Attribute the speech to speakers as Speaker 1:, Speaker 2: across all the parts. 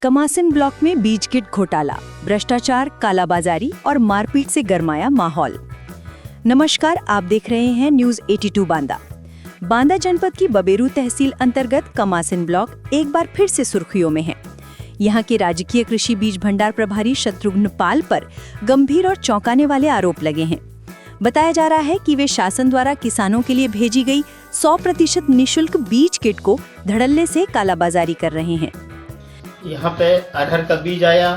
Speaker 1: Kamasin block में बीज kit घोटाला, भ्रष्टाचार, कालाबाजारी और मारपीट से गरमाया माहौल। नमस्कार, आप देख रहे हैं न्यूज 82 बांदा। बांदा जनपद की बबेरू तहसील अंतर्गत कमासिन ब्लॉक एक बार फिर से सुर्खियों में है। यहाँ के राजकीय कृषि बीज भंडार प्रभारी शत्रुघ्न पाल पर गंभीर और चौंकाने वाले आरोप लगे हैं। बताया जा रहा है कि वे शासन द्वारा किसानों के लिए भेजी गई 100% निःशुल्क बीज किट को धड़ल्ले से कालाबाजारी कर रहे हैं।
Speaker 2: यहाँ पे अरहर का बीज आया,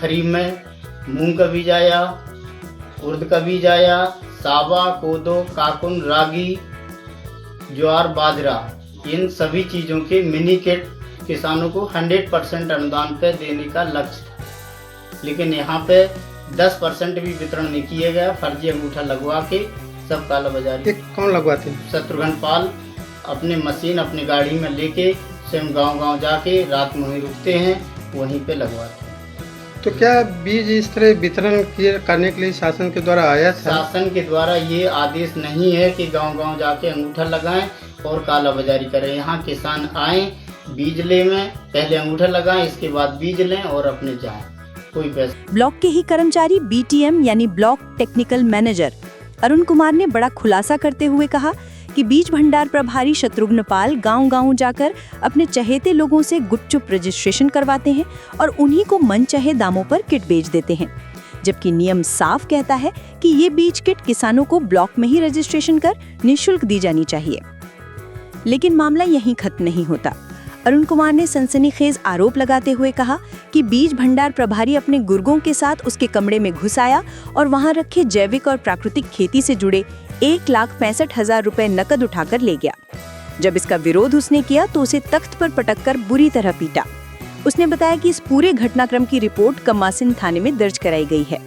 Speaker 2: खरीफ में मूंग का बीज आया, उर्द का बीज आया, सावा, कोदो, काकुन, रागी, ज्वार, बाजरा, इन सभी चीज़ों के मिनी किट किसानों को 100% अनुदान पे देने का लक्ष्य था। लेकिन यहाँ पे 10% भी वितरण नहीं किया गया। फर्जी अंगूठा लगवा के सब कालाबाजारी।
Speaker 3: कौन लगवाते हैं?
Speaker 2: शत्रुघ्न पाल अपने मशीन अपनी गाड़ी में लेके स्वयं गांव-गांव जाके रात में वहीं रुकते हैं, वहीं पे लगवाते हैं।
Speaker 3: तो क्या बीज इस तरह वितरण करने के लिए शासन के द्वारा आया था?
Speaker 2: शासन के द्वारा ये आदेश नहीं है कि गांव-गांव जाके अंगूठा लगाएं और कालाबाजारी करें। यहाँ किसान आएं, बीज लें, पहले अंगूठा लगाएं, इसके बाद बीज लें और अपने जाएं। कोई पैसा।
Speaker 1: ब्लॉक के ही कर्मचारी BTM यानी block technical manager Arun Kumar ने बड़ा खुलासा करते हुए कहा कि बीज भंडार प्रभारी शत्रुघ्न पाल गांव-गांव जाकर अपने चहेते लोगों से गुपचुप रजिस्ट्रेशन करवाते हैं और उन्हीं को मनचाहे दामों पर किट बेच देते हैं, जबकि नियम साफ कहता है कि ये बीज किट किसानों को ब्लॉक में ही रजिस्ट्रेशन कर निःशुल्क दी जानी चाहिए। लेकिन मामला यहीं खत्म नहीं होता। अरुण कुमार ने सनसनीखेज आरोप लगाते हुए कहा कि बीज भंडार प्रभारी अपने गुर्गों के साथ उसके कमरे में घुस आया और वहां रखे जैविक और प्राकृतिक खेती से जुड़े 1,65,000 रुपए नकद उठाकर ले गया। जब इसका विरोध उसने किया तो उसे तख्त पर पटककर बुरी तरह पीटा। उसने बताया कि इस पूरे घटनाक्रम की रिपोर्ट कमासिन थाने में दर्ज कराई गई है।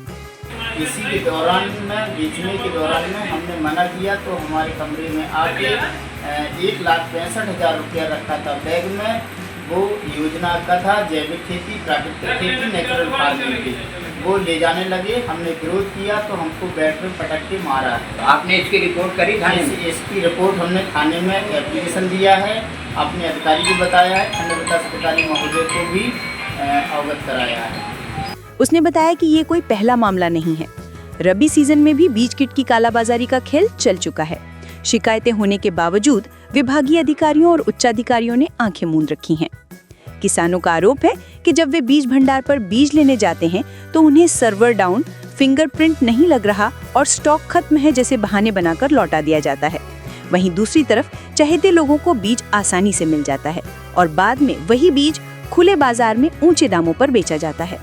Speaker 2: इसी के दौरान में बेचने के दौरान में हमने मना किया तो हमारे कमरे में आके 1,65,000 रुपया रखा था बैग में। वो योजना का था जैविक खेती, प्राकृतिक खेती, नेचुरल फार्मिंग की। वो ले जाने लगे, हमने विरोध किया तो हमको बैट में पटक के मारा।
Speaker 4: तो आपने इसकी रिपोर्ट करी थाने में?
Speaker 2: इसकी रिपोर्ट हमने थाने में एप्लीकेशन दिया है, अपने अधिकारी को बताया है, खंड विकास अधिकारी महोदय को भी अवगत कराया है।
Speaker 1: उसने बताया कि ये कोई पहला मामला नहीं है। रबी सीजन में भी बीज किट की कालाबाजारी का खेल चल चुका है। शिकायतें होने के बावजूद विभागीय अधिकारियों और उच्चाधिकारियों ने आंखें मूंद रखी हैं। किसानों का आरोप है कि जब वे बीज भंडार पर बीज लेने जाते हैं तो उन्हें सर्वर डाउन, फिंगरप्रिंट नहीं लग रहा और स्टॉक खत्म है जैसे बहाने बनाकर लौटा दिया जाता है। वहीं दूसरी तरफ चहेते लोगों को बीज आसानी से मिल जाता है और बाद में वही बीज खुले बाजार में ऊंचे दामों पर बेचा जाता है।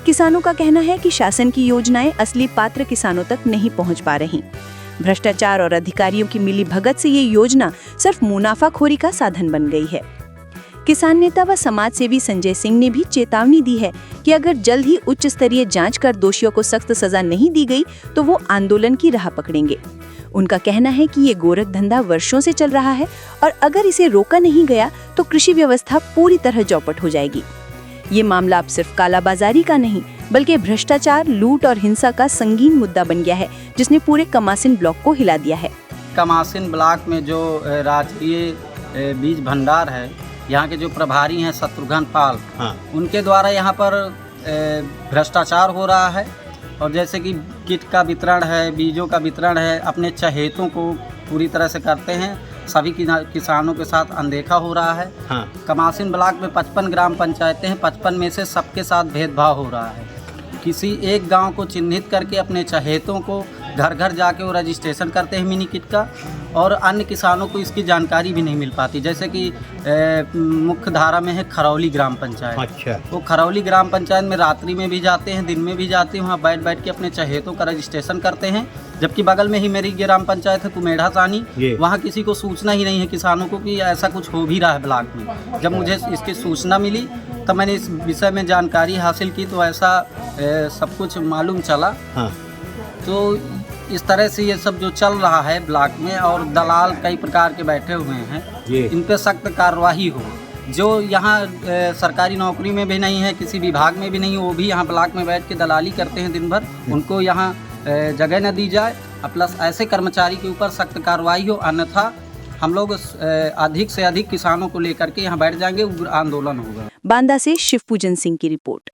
Speaker 1: किसानों का कहना है कि शासन की योजनाएं असली पात्र किसानों तक नहीं पहुंच पा रही। भ्रष्टाचार और अधिकारियों की मिलीभगत से ये योजना सिर्फ मुनाफाखोरी का साधन बन गई है। किसान नेता व समाज सेवी संजय सिंह ने भी चेतावनी दी है कि अगर जल्द ही उच्च स्तरीय जांच कर दोषियों को सख्त सजा नहीं दी गई तो वो आंदोलन की राह पकड़ेंगे। उनका कहना है कि ये गोरख धंधा वर्षों से चल रहा है और अगर इसे रोका नहीं गया तो कृषि व्यवस्था पूरी तरह चौपट हो जाएगी। ये मामला अब सिर्फ कालाबाजारी का नहीं बल्कि भ्रष्टाचार, लूट और हिंसा का संगीन मुद्दा बन गया है, जिसने पूरे कमासिन ब्लॉक को हिला दिया है।
Speaker 5: कमासिन ब्लॉक में जो राजकीय बीज भंडार है, यहाँ के जो प्रभारी हैं शत्रुघ्न पाल, उनके द्वारा यहाँ पर भ्रष्टाचार हो रहा है। और जैसे कि किट का वितरण है, बीजों का वितरण है, अपने चहेतों को पूरी तरह से करते हैं। सभी किसानों के साथ अनदेखा हो रहा है। कमासिन ब्लॉक में 55 ग्राम पंचायतें हैं, 55 में से सबके साथ भेदभाव हो रहा है। किसी एक गांव को चिन्हित करके अपने चहेतों को घर घर जाके वो रजिस्ट्रेशन करते हैं मिनी किट का, और अन्य किसानों को इसकी जानकारी भी नहीं मिल पाती। जैसे कि मुख्य धारा में है खरौली ग्राम पंचायत।
Speaker 3: अच्छा।
Speaker 5: वो खरौली ग्राम पंचायत में रात्रि में भी जाते हैं, दिन में भी जाते हैं, वहाँ बैठ के अपने चहेतों का रजिस्ट्रेशन करते हैं। जबकि बगल में ही मेरी ग्राम पंचायत है कुमेढ़ा सानी, वहाँ किसी को सूचना ही नहीं है किसानों को कि ऐसा कुछ हो भी रहा है ब्लॉक में। जब मुझे इसकी सूचना मिली तब मैंने इस विषय में जानकारी हासिल की तो ऐसा सब कुछ मालूम चला। तो इस तरह से ये सब जो चल रहा है ब्लॉक में, और दलाल कई प्रकार के बैठे हुए हैं, इन पे सख्त कार्रवाई हो। जो यहाँ सरकारी नौकरी में भी नहीं है, किसी विभाग में भी नहीं, वो भी यहाँ ब्लॉक में बैठ के दलाली करते हैं दिन भर, उनको यहाँ जगह न दी जाए। प्लस ऐसे कर्मचारी के ऊपर सख्त कार्रवाई हो, अन्यथा हम लोग अधिक से अधिक किसानों को लेकर के यहाँ बैठ जाएंगे, उग्र आंदोलन होगा।
Speaker 1: बांदा से शिवपूजन सिंह की रिपोर्ट।